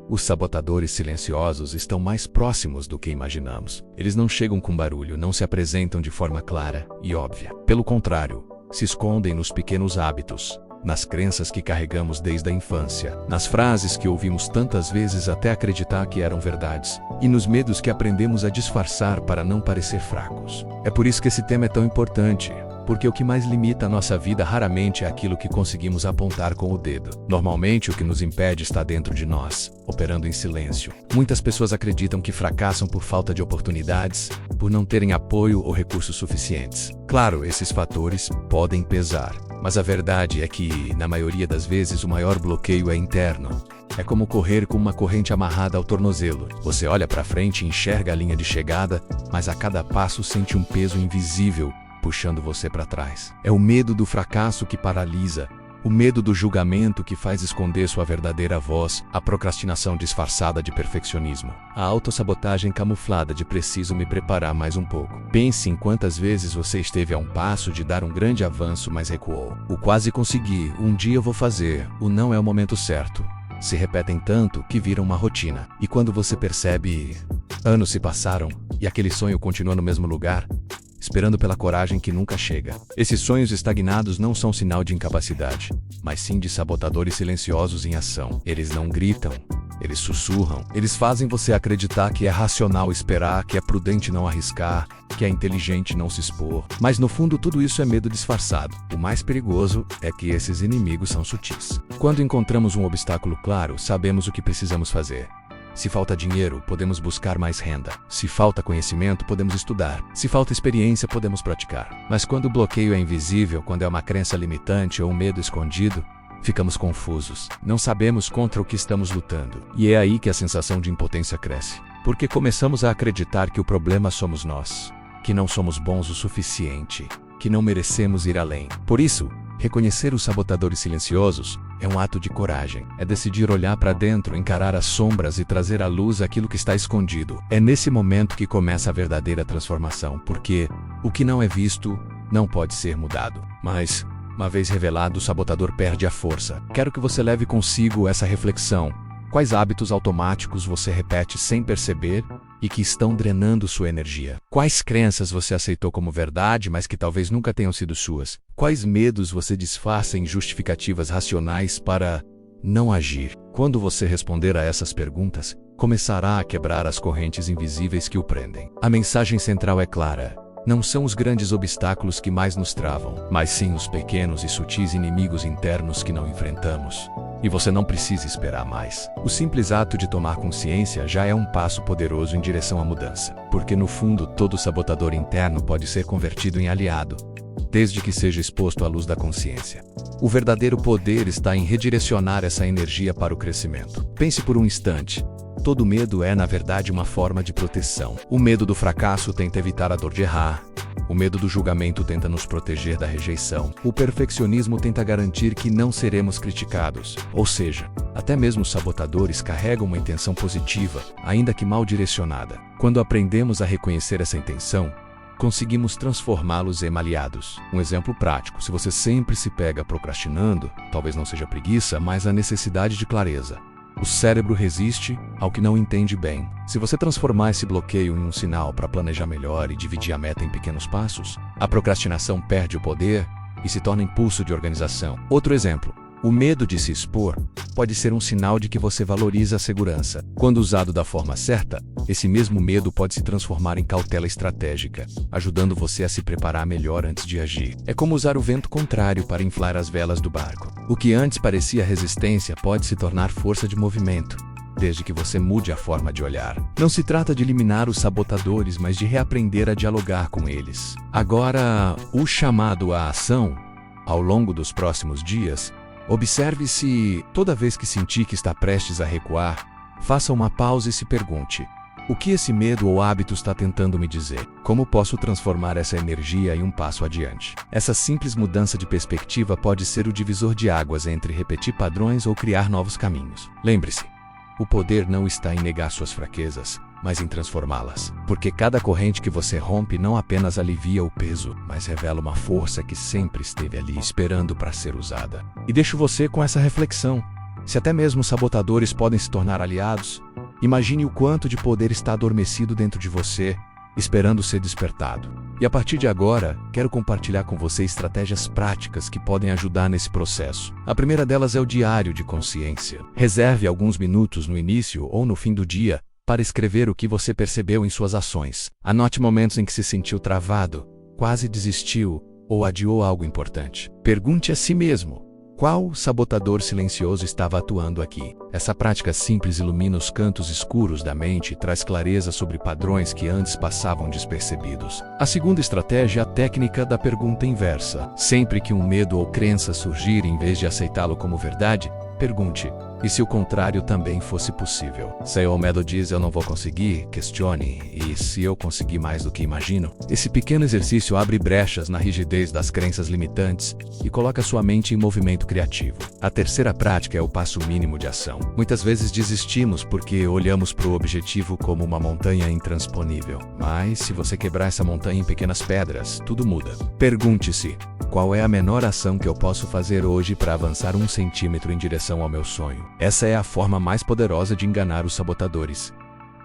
Os sabotadores silenciosos estão mais próximos do que imaginamos. Eles não chegam com barulho, não se apresentam de forma clara e óbvia. Pelo contrário, se escondem nos pequenos hábitos, nas crenças que carregamos desde a infância, nas frases que ouvimos tantas vezes até acreditar que eram verdades, e nos medos que aprendemos a disfarçar para não parecer fracos. É por isso que esse tema é tão importante, porque o que mais limita a nossa vida raramente é aquilo que conseguimos apontar com o dedo. Normalmente, o que nos impede está dentro de nós, operando em silêncio. Muitas pessoas acreditam que fracassam por falta de oportunidades, por não terem apoio ou recursos suficientes. Claro, esses fatores podem pesar, mas a verdade é que, na maioria das vezes, o maior bloqueio é interno. É como correr com uma corrente amarrada ao tornozelo. Você olha para frente e enxerga a linha de chegada, mas a cada passo sente um peso invisível puxando você para trás. É o medo do fracasso que paralisa, o medo do julgamento que faz esconder sua verdadeira voz, a procrastinação disfarçada de perfeccionismo, a autossabotagem camuflada de preciso me preparar mais um pouco. Pense em quantas vezes você esteve a um passo de dar um grande avanço, mas recuou. O quase consegui, um dia eu vou fazer, o não é o momento certo. Se repetem tanto que viram uma rotina. E quando você percebe, anos se passaram e aquele sonho continua no mesmo lugar, esperando pela coragem que nunca chega. Esses sonhos estagnados não são sinal de incapacidade, mas sim de sabotadores silenciosos em ação. Eles não gritam, eles sussurram. Eles fazem você acreditar que é racional esperar, que é prudente não arriscar, que é inteligente não se expor. Mas no fundo tudo isso é medo disfarçado. O mais perigoso é que esses inimigos são sutis. Quando encontramos um obstáculo claro, sabemos o que precisamos fazer. Se falta dinheiro, podemos buscar mais renda. Se falta conhecimento, podemos estudar. Se falta experiência, podemos praticar. Mas quando o bloqueio é invisível, quando é uma crença limitante ou um medo escondido, ficamos confusos. Não sabemos contra o que estamos lutando. E é aí que a sensação de impotência cresce. Porque começamos a acreditar que o problema somos nós, que não somos bons o suficiente, que não merecemos ir além. Por isso, reconhecer os sabotadores silenciosos é um ato de coragem. É decidir olhar para dentro, encarar as sombras e trazer à luz aquilo que está escondido. É nesse momento que começa a verdadeira transformação, porque o que não é visto não pode ser mudado. Mas, uma vez revelado, o sabotador perde a força. Quero que você leve consigo essa reflexão. Quais hábitos automáticos você repete sem perceber e que estão drenando sua energia? Quais crenças você aceitou como verdade, mas que talvez nunca tenham sido suas? Quais medos você disfarça em justificativas racionais para não agir? Quando você responder a essas perguntas, começará a quebrar as correntes invisíveis que o prendem. A mensagem central é clara. Não são os grandes obstáculos que mais nos travam, mas sim os pequenos e sutis inimigos internos que não enfrentamos. E você não precisa esperar mais. O simples ato de tomar consciência já é um passo poderoso em direção à mudança. Porque no fundo, todo sabotador interno pode ser convertido em aliado, desde que seja exposto à luz da consciência. O verdadeiro poder está em redirecionar essa energia para o crescimento. Pense por um instante. Todo medo é, na verdade, uma forma de proteção. O medo do fracasso tenta evitar a dor de errar. O medo do julgamento tenta nos proteger da rejeição. O perfeccionismo tenta garantir que não seremos criticados. Ou seja, até mesmo os sabotadores carregam uma intenção positiva, ainda que mal direcionada. Quando aprendemos a reconhecer essa intenção, conseguimos transformá-los em aliados. Um exemplo prático: se você sempre se pega procrastinando, talvez não seja preguiça, mas a necessidade de clareza. O cérebro resiste ao que não entende bem. Se você transformar esse bloqueio em um sinal para planejar melhor e dividir a meta em pequenos passos, a procrastinação perde o poder e se torna impulso de organização. Outro exemplo: o medo de se expor pode ser um sinal de que você valoriza a segurança. Quando usado da forma certa, esse mesmo medo pode se transformar em cautela estratégica, ajudando você a se preparar melhor antes de agir. É como usar o vento contrário para inflar as velas do barco. O que antes parecia resistência pode se tornar força de movimento, desde que você mude a forma de olhar. Não se trata de eliminar os sabotadores, mas de reaprender a dialogar com eles. Agora, o chamado à ação, ao longo dos próximos dias, observe se, toda vez que sentir que está prestes a recuar, faça uma pausa e se pergunte: o que esse medo ou hábito está tentando me dizer? Como posso transformar essa energia em um passo adiante? Essa simples mudança de perspectiva pode ser o divisor de águas entre repetir padrões ou criar novos caminhos. Lembre-se, o poder não está em negar suas fraquezas, mas em transformá-las. Porque cada corrente que você rompe não apenas alivia o peso, mas revela uma força que sempre esteve ali esperando para ser usada. E deixo você com essa reflexão. Se até mesmo sabotadores podem se tornar aliados, imagine o quanto de poder está adormecido dentro de você, esperando ser despertado. E a partir de agora, quero compartilhar com você estratégias práticas que podem ajudar nesse processo. A primeira delas é o diário de consciência. Reserve alguns minutos no início ou no fim do dia para escrever o que você percebeu em suas ações. Anote momentos em que se sentiu travado, quase desistiu ou adiou algo importante. Pergunte a si mesmo: qual sabotador silencioso estava atuando aqui? Essa prática simples ilumina os cantos escuros da mente e traz clareza sobre padrões que antes passavam despercebidos. A segunda estratégia é a técnica da pergunta inversa. Sempre que um medo ou crença surgir, em vez de aceitá-lo como verdade, pergunte: e se o contrário também fosse possível? Se o medo diz eu não vou conseguir, questione: e se eu conseguir mais do que imagino? Esse pequeno exercício abre brechas na rigidez das crenças limitantes e coloca sua mente em movimento criativo. A terceira prática é o passo mínimo de ação. Muitas vezes desistimos porque olhamos para o objetivo como uma montanha intransponível. Mas se você quebrar essa montanha em pequenas pedras, tudo muda. Pergunte-se: qual é a menor ação que eu posso fazer hoje para avançar 1 centímetro em direção ao meu sonho? Essa é a forma mais poderosa de enganar os sabotadores.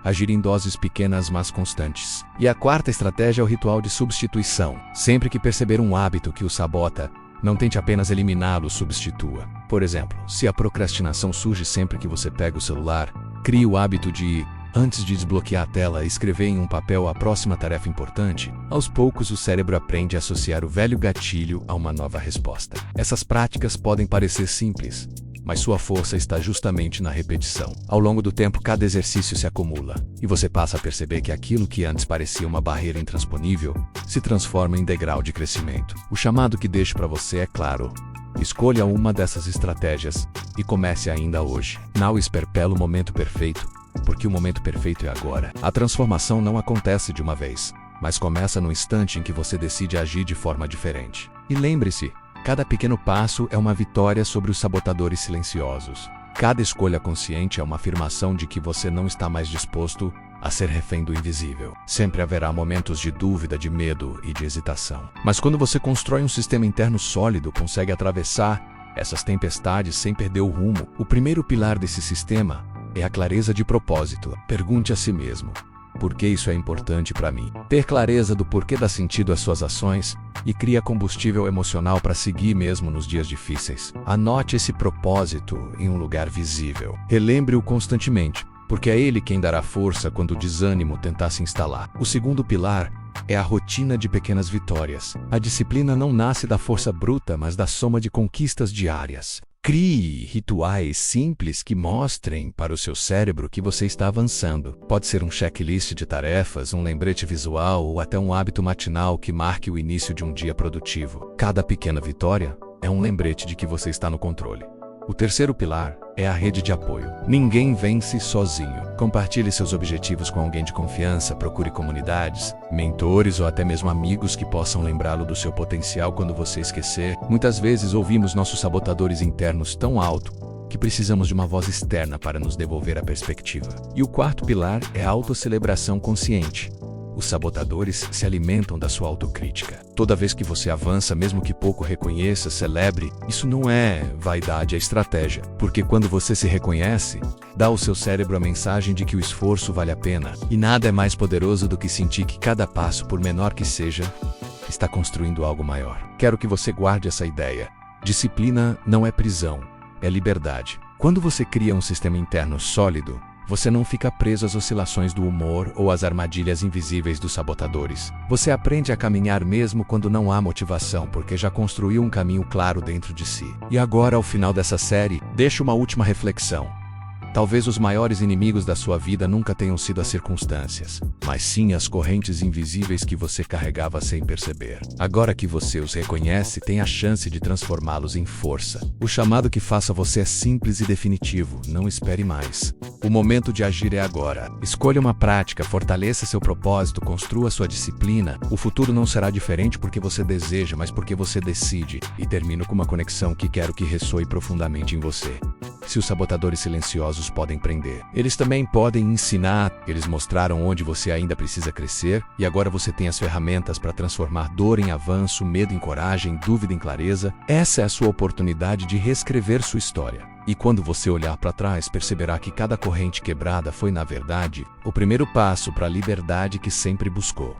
Agir em doses pequenas mas constantes. E a quarta estratégia é o ritual de substituição. Sempre que perceber um hábito que o sabota, não tente apenas eliminá-lo, substitua. Por exemplo, se a procrastinação surge sempre que você pega o celular, crie o hábito de, antes de desbloquear a tela, escrever em um papel a próxima tarefa importante. Aos poucos, o cérebro aprende a associar o velho gatilho a uma nova resposta. Essas práticas podem parecer simples, mas sua força está justamente na repetição. Ao longo do tempo, cada exercício se acumula, e você passa a perceber que aquilo que antes parecia uma barreira intransponível se transforma em degrau de crescimento. O chamado que deixo para você é claro: escolha uma dessas estratégias e comece ainda hoje. Não espere pelo momento perfeito, porque o momento perfeito é agora. A transformação não acontece de uma vez, mas começa no instante em que você decide agir de forma diferente. E lembre-se: cada pequeno passo é uma vitória sobre os sabotadores silenciosos. Cada escolha consciente é uma afirmação de que você não está mais disposto a ser refém do invisível. Sempre haverá momentos de dúvida, de medo e de hesitação. Mas quando você constrói um sistema interno sólido, consegue atravessar essas tempestades sem perder o rumo. O primeiro pilar desse sistema é a clareza de propósito. Pergunte a si mesmo: por que isso é importante para mim? Ter clareza do porquê dá sentido às suas ações e cria combustível emocional para seguir mesmo nos dias difíceis. Anote esse propósito em um lugar visível. Relembre-o constantemente, porque é ele quem dará força quando o desânimo tentar se instalar. O segundo pilar é a rotina de pequenas vitórias. A disciplina não nasce da força bruta, mas da soma de conquistas diárias. Crie rituais simples que mostrem para o seu cérebro que você está avançando. Pode ser um checklist de tarefas, um lembrete visual ou até um hábito matinal que marque o início de um dia produtivo. Cada pequena vitória é um lembrete de que você está no controle. O terceiro pilar é a rede de apoio. Ninguém vence sozinho. Compartilhe seus objetivos com alguém de confiança, procure comunidades, mentores ou até mesmo amigos que possam lembrá-lo do seu potencial quando você esquecer. Muitas vezes ouvimos nossos sabotadores internos tão alto que precisamos de uma voz externa para nos devolver a perspectiva. E o quarto pilar é a autocelebração consciente. Os sabotadores se alimentam da sua autocrítica. Toda vez que você avança, mesmo que pouco reconheça, celebre. Isso não é vaidade, é estratégia. Porque quando você se reconhece, dá ao seu cérebro a mensagem de que o esforço vale a pena. E nada é mais poderoso do que sentir que cada passo, por menor que seja, está construindo algo maior. Quero que você guarde essa ideia. Disciplina não é prisão, é liberdade. Quando você cria um sistema interno sólido, você não fica preso às oscilações do humor ou às armadilhas invisíveis dos sabotadores. Você aprende a caminhar mesmo quando não há motivação, porque já construiu um caminho claro dentro de si. E agora, ao final dessa série, deixo uma última reflexão. Talvez os maiores inimigos da sua vida nunca tenham sido as circunstâncias, mas sim as correntes invisíveis que você carregava sem perceber. Agora que você os reconhece, tem a chance de transformá-los em força. O chamado que faço a você é simples e definitivo. Não espere mais. O momento de agir é agora. Escolha uma prática, fortaleça seu propósito, construa sua disciplina. O futuro não será diferente porque você deseja, mas porque você decide. E termino com uma conexão que quero que ressoe profundamente em você. Se os sabotadores silenciosos podem prender, eles também podem ensinar. Eles mostraram onde você ainda precisa crescer, e agora você tem as ferramentas para transformar dor em avanço, medo em coragem, dúvida em clareza. Essa é a sua oportunidade de reescrever sua história. E quando você olhar para trás, perceberá que cada corrente quebrada foi, na verdade, o primeiro passo para a liberdade que sempre buscou.